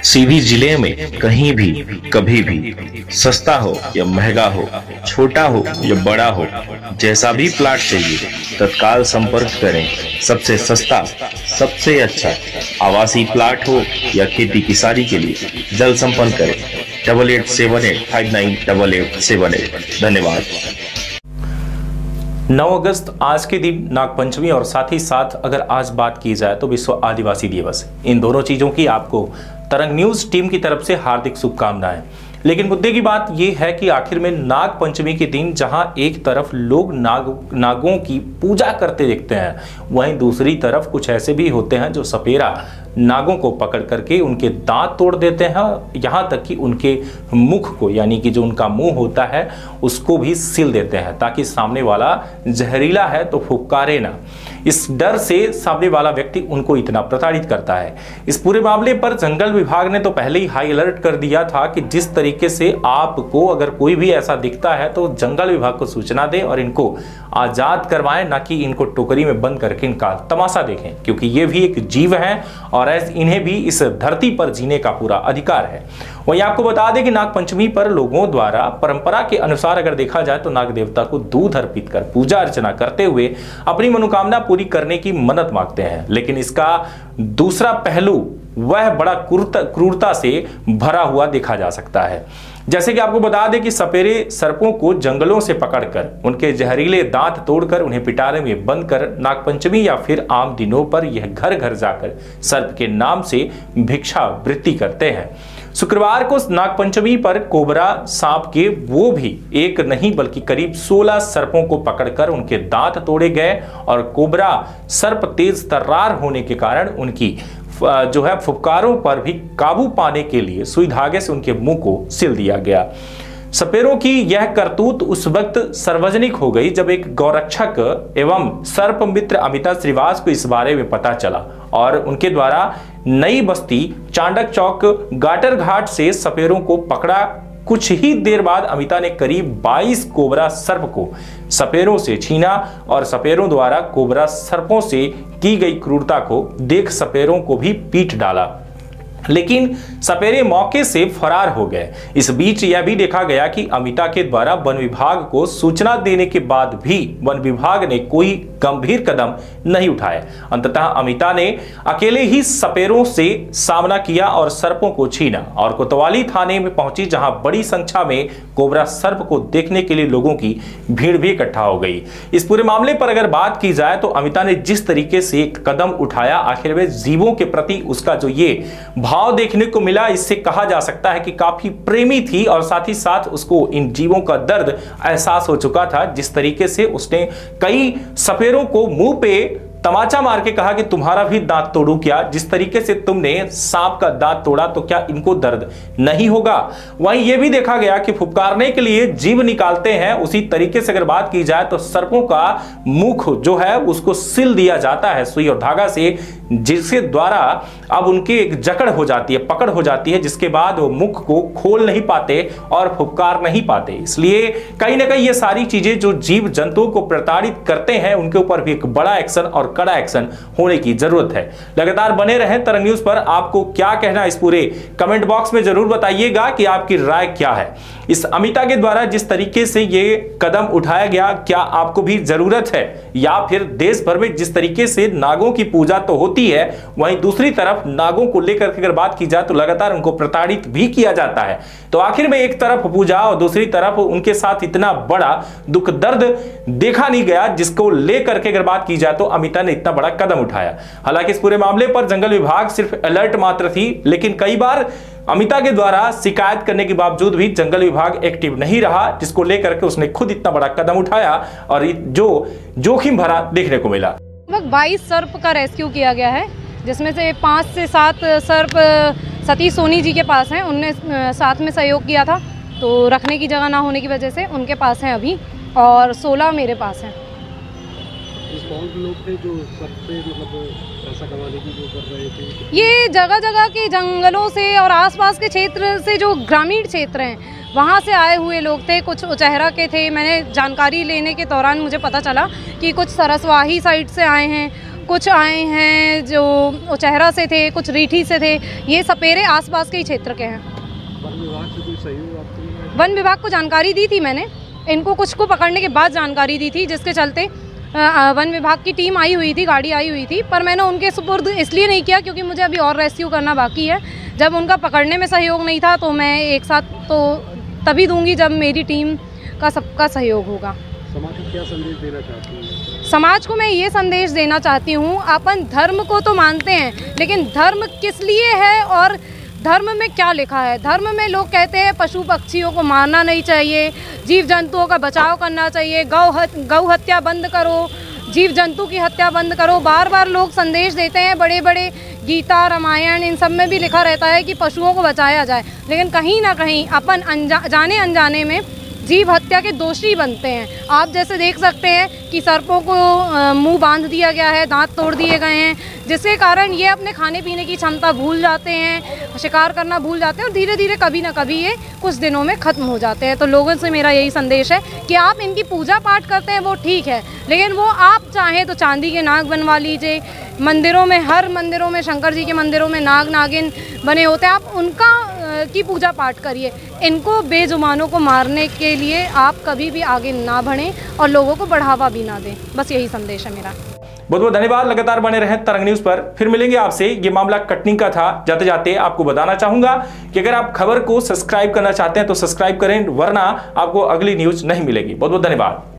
सीधी जिले में कहीं भी कभी भी सस्ता हो या महंगा हो, छोटा हो या बड़ा हो, जैसा भी प्लाट चाहिए तत्काल संपर्क करें। सबसे सस्ता, सबसे अच्छा आवासीय प्लाट हो या खेती किसानी के लिए जल्द संपर्क करें 8878598878। धन्यवाद। 9 अगस्त आज के दिन नागपंचमी और साथ ही साथ अगर आज बात की जाए तो विश्व आदिवासी दिवस। इन दोनों चीजों की आपको तरंग न्यूज टीम की तरफ से हार्दिक शुभकामनाएं। लेकिन मुद्दे की बात यह है कि आखिर में नाग पंचमी के दिन जहां एक तरफ लोग नागों की पूजा करते दिखते हैं, वहीं दूसरी तरफ कुछ ऐसे भी होते हैं जो सपेरा नागों को पकड़ करके उनके दांत तोड़ देते हैं, यहाँ तक कि उनके मुख को, यानी कि जो उनका मुंह होता है उसको भी सील देते हैं ताकि सामने वाला जहरीला है तो फुफकारे ना। इस डर से सामने वाला व्यक्ति उनको इतना प्रताड़ित करता है। इस पूरे मामले पर जंगल विभाग ने तो पहले ही हाई अलर्ट कर दिया था कि जिस तरीके से आपको अगर कोई भी ऐसा दिखता है तो जंगल विभाग को सूचना दें और इनको आजाद करवाएं, ना कि इनको टोकरी में बंद करके इनका तमाशा देखें, क्योंकि ये भी एक जीव है और इन्हें भी इस धरती पर जीने का पूरा अधिकार है। वहीं आपको बता दें कि नाग पंचमी पर लोगों द्वारा परंपरा के अनुसार अगर देखा जाए तो नाग देवता को दूध अर्पित कर पूजा अर्चना करते हुए अपनी मनोकामना पूरी करने की मन्नत मांगते हैं। लेकिन इसका दूसरा पहलू वह बड़ा क्रूरता से भरा हुआ देखा जा सकता है। जैसे कि आपको बता दें कि सपेरे सर्पों को जंगलों से पकड़कर उनके जहरीले दांत तोड़कर उन्हें पिटारे में बंद कर नागपंचमी या फिर आम दिनों पर यह घर घर जाकर सर्प के नाम से भिक्षा वृत्ति करते हैं। शुक्रवार को नागपंचमी पर कोबरा सांप के वो भी एक नहीं बल्कि करीब 16 सर्पों को पकड़कर उनके दांत तोड़े गए और कोबरा सर्प तेज तर्रार होने के कारण उनकी जो है फुफकारों पर भी काबू पाने के लिए सुई धागे से उनके मुंह को सिल दिया गया। सपेरों की यह करतूत उस वक्त सार्वजनिक हो गई जब एक गौरक्षक एवं सर्प मित्र अमिता श्रीवास को इस बारे में पता चला और उनके द्वारा नई बस्ती चांडक चौक गाटर घाट से सपेरों को पकड़ा। कुछ ही देर बाद अमिता ने करीब 22 कोबरा सर्प को सपेरों से छीना और सपेरों द्वारा कोबरा सर्पों से की गई क्रूरता को देख सपेरों को भी पीट डाला, लेकिन सपेरे मौके से फरार हो गए। इस बीच यह भी देखा गया कि अमिता के द्वारा वन विभाग को सूचना देने के बाद भी वन विभाग ने कोई गंभीर कदम नहीं उठाए। अंततः अमिता ने अकेले ही सपेरों से सामना किया और सर्पों को छीना और कोतवाली थाने में पहुंची, जहां बड़ी संख्या में कोबरा सर्प को देखने के लिए लोगों की भीड़ भी इकट्ठा हो गई। इस पूरे मामले पर अगर बात की जाए तो अमिता ने जिस तरीके से कदम उठाया, आखिर में जीवों के प्रति उसका जो ये भाव देखने को मिला, इससे कहा जा सकता है कि काफी प्रेमी थी और साथ ही साथ उसको इन जीवों का दर्द एहसास हो चुका था। जिस तरीके से उसने कई सपेरों को मुंह पे तमाचा मार के कहा कि तुम्हारा भी दांत तोड़ूं क्या, जिस तरीके से तुमने सांप का दांत तोड़ा तो क्या इनको दर्द नहीं होगा। वहीं यह भी देखा गया कि फुफकारने के लिए जीभ निकालते हैं, उसी तरीके से अगर बात की जाए तो सर्पों का मुख जो है उसको सिल दिया जाता है सुई और धागा से, जिसके द्वारा अब उनकी एक जकड़ हो जाती है, पकड़ हो जाती है, जिसके बाद वो मुख को खोल नहीं पाते और फुफकार नहीं पाते। इसलिए कहीं ना कहीं ये सारी चीजें जो जीव जंतुओं को प्रताड़ित करते हैं उनके ऊपर भी एक बड़ा एक्शन और कड़ा एक्शन होने की जरूरत है। लगातार बने रहें तरंग न्यूज पर। आपको क्या कहना इस पूरे कमेंट बॉक्स में जरूर बताइएगा कि आपकी राय क्या है। इस अमिता के द्वारा जिस तरीके से ये कदम उठाया गया, क्या आपको भी जरूरत है, या फिर देश भर में जिस तरीके से नागों की पूजा तो होती है, वहीं दूसरी तरफ नागों को लेकर अगर बात की जाए तो लगातार उनको प्रताड़ित भी किया जाता है। तो आखिर में एक तरफ पूजा और दूसरी तरफ उनके साथ इतना बड़ा दुख दर्द देखा नहीं गया, जिसको लेकर के अगर बात की जाए तो अमिता ने इतना बड़ा कदम उठाया। हालांकि इस पूरे मामले पर जंगल विभाग सिर्फ अलर्ट मात्र थी, लेकिन कई बार अमिता के द्वारा शिकायत करने के बावजूद भी जंगल विभाग एक्टिव नहीं रहा, जिसको लेकर के उसने खुद इतना बड़ा कदम उठाया और जो जोखिम भरा देखने को मिला। लगभग 22 सर्प का रेस्क्यू किया गया है, जिसमें से 5 से 7 सर्प सतीश सोनी जी के पास हैं। उनने साथ में सहयोग किया था, तो रखने की जगह ना होने की वजह से उनके पास हैं अभी, और 16 मेरे पास हैं। कौन लोग थे जो सर्प पे मतलब पैसा कमाने की जो कर रहे थे? ये जगह जगह के जंगलों से और आसपास के क्षेत्र से, जो ग्रामीण क्षेत्र हैं वहाँ से आए हुए लोग थे। कुछ उचहरा के थे। मैंने जानकारी लेने के दौरान मुझे पता चला कि कुछ सरसवाही साइड से आए हैं, कुछ आए हैं जो उचहरा से थे, कुछ रीठी से थे। ये सपेरे आसपास के ही क्षेत्र के हैं। वन विभाग से कोई सहयोग आपको मिला? वन विभाग को जानकारी दी थी मैंने, इनको कुछ को पकड़ने के बाद जानकारी दी थी, जिसके चलते वन विभाग की टीम आई हुई थी, गाड़ी आई हुई थी, पर मैंने उनके सुपुर्द इसलिए नहीं किया क्योंकि मुझे अभी और रेस्क्यू करना बाकी है। जब उनका पकड़ने में सहयोग नहीं था तो मैं एक साथ तो तभी दूंगी जब मेरी टीम का सबका सहयोग होगा। समाज को क्या संदेश देना चाहती हैं? समाज को मैं ये संदेश देना चाहती हूँ, अपन धर्म को तो मानते हैं, लेकिन धर्म किस लिए है और धर्म में क्या लिखा है। धर्म में लोग कहते हैं पशु पक्षियों को मारना नहीं चाहिए, जीव जंतुओं का बचाव करना चाहिए, गौ हत्या बंद करो, जीव जंतु की हत्या बंद करो। बार बार लोग संदेश देते हैं, बड़े बड़े गीता रामायण इन सब में भी लिखा रहता है कि पशुओं को बचाया जाए, लेकिन कहीं ना कहीं अपन जाने अनजाने में जीव हत्या के दोषी बनते हैं। आप जैसे देख सकते हैं कि सर्पों को मुंह बांध दिया गया है, दांत तोड़ दिए गए हैं, जिसके कारण ये अपने खाने पीने की क्षमता भूल जाते हैं, शिकार करना भूल जाते हैं और धीरे धीरे कभी ना कभी ये कुछ दिनों में ख़त्म हो जाते हैं। तो लोगों से मेरा यही संदेश है कि आप इनकी पूजा पाठ करते हैं वो ठीक है, लेकिन वो आप चाहें तो चांदी के नाग बनवा लीजिए। मंदिरों में, हर मंदिरों में, शंकर जी के मंदिरों में नाग नागिन बने होते हैं, आप उनका की पूजा पाठ करिए। इनको बेजुबानों को मारने के लिए आप कभी भी आगे ना बढ़ें और लोगों को बढ़ावा भी ना दें। बस यही संदेश है मेरा। बहुत बहुत धन्यवाद। लगातार बने रहें तरंग न्यूज पर। फिर मिलेंगे आपसे। ये मामला कटनी का था। जाते जाते आपको बताना चाहूंगा कि अगर आप खबर को सब्सक्राइब करना चाहते हैं तो सब्सक्राइब करें, वरना आपको अगली न्यूज नहीं मिलेगी। बहुत बहुत धन्यवाद।